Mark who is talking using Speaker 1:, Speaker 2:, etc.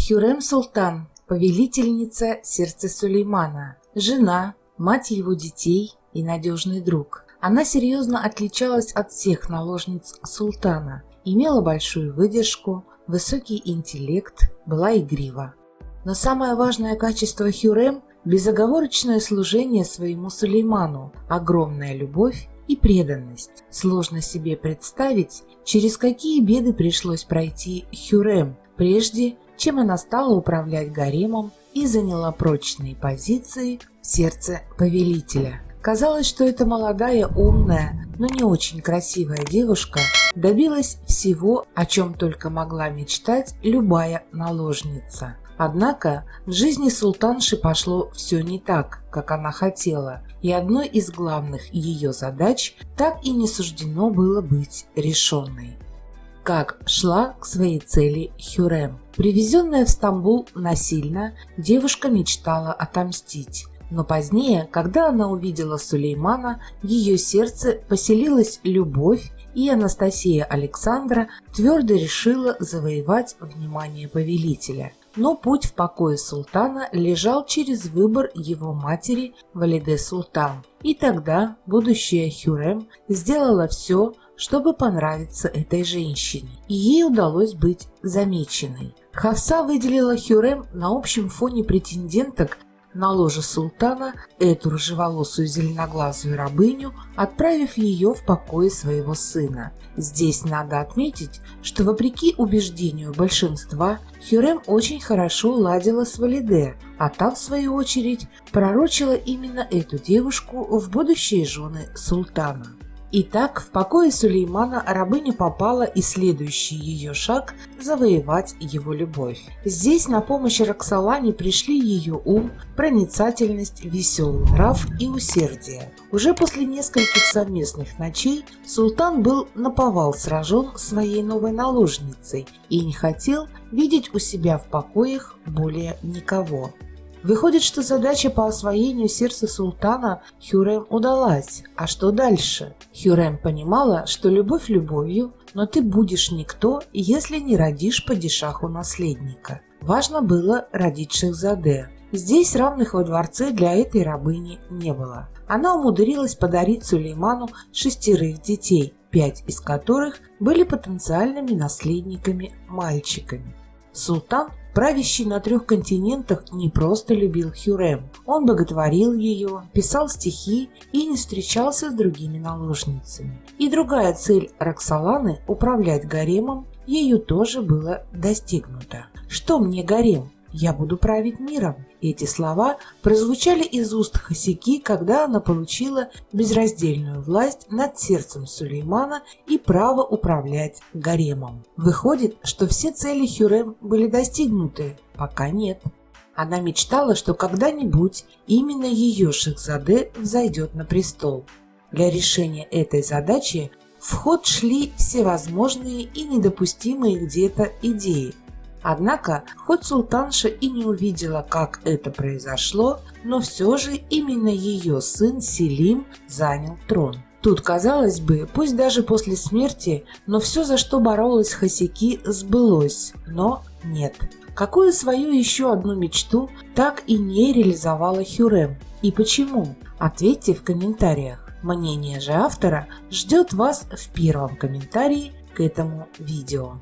Speaker 1: Хюррем Султан, повелительница сердца Сулеймана, жена, мать его детей и надежный друг. Она серьезно отличалась от всех наложниц султана, имела большую выдержку, высокий интеллект, была игрива. Но самое важное качество Хюррем – безоговорочное служение своему Сулейману, огромная любовь и преданность. Сложно себе представить, через какие беды пришлось пройти Хюррем, прежде чем она стала управлять гаремом и заняла прочные позиции в сердце повелителя. Казалось, что эта молодая, умная, но не очень красивая девушка добилась всего, о чем только могла мечтать любая наложница. Однако в жизни султанши пошло все не так, как она хотела, и одной из главных ее задач так и не суждено было быть решенной. Как шла к своей цели Хюррем. Привезенная в Стамбул насильно, девушка мечтала отомстить. Но позднее, когда она увидела Сулеймана, в ее сердце поселилась любовь, и Анастасия Александра твердо решила завоевать внимание повелителя. Но путь в покое султана лежал через выбор его матери Валиде Султан. И тогда будущая Хюррем сделала все, чтобы понравиться этой женщине, и ей удалось быть замеченной. Хафса выделила Хюррем на общем фоне претенденток на ложе султана эту рыжеволосую зеленоглазую рабыню, отправив ее в покое своего сына. Здесь надо отметить, что вопреки убеждению большинства, Хюррем очень хорошо ладила с Валиде, а та, в свою очередь, пророчила именно эту девушку в будущие жены султана. Итак, в покое Сулеймана рабыня попала, и следующий ее шаг – завоевать его любовь. Здесь на помощь Роксолане пришли ее ум, проницательность, веселый нрав и усердие. Уже после нескольких совместных ночей султан был наповал сражен своей новой наложницей и не хотел видеть у себя в покоях более никого. Выходит, что задача по освоению сердца султана Хюррем удалась. А что дальше? Хюррем понимала, что любовь любовью, но ты будешь никто, если не родишь падишаху наследника. Важно было родить Шехзаде. Здесь равных во дворце для этой рабыни не было. Она умудрилась подарить Сулейману 6 детей, 5 из которых были потенциальными наследниками мальчиками. Султан, правящий на 3 континентах, не просто любил Хюррем. Он боготворил ее, писал стихи и не встречался с другими наложницами. И другая цель Роксоланы – управлять гаремом – ею тоже была достигнута. «Что мне гарем? Я буду править миром». Эти слова прозвучали из уст Хасеки, когда она получила безраздельную власть над сердцем Сулеймана и право управлять гаремом. Выходит, что все цели Хюррем были достигнуты? Пока нет. Она мечтала, что когда-нибудь именно ее Шехзаде взойдет на престол. Для решения этой задачи в ход шли всевозможные и недопустимые где-то идеи. Однако, хоть султанша и не увидела, как это произошло, но все же именно ее сын Селим занял трон. Тут, казалось бы, пусть даже после смерти, но все, за что боролась Хасеки, сбылось. Но нет. Какую свою еще одну мечту так и не реализовала Хюррем? И почему? Ответьте в комментариях. Мнение же автора ждет вас в первом комментарии к этому видео.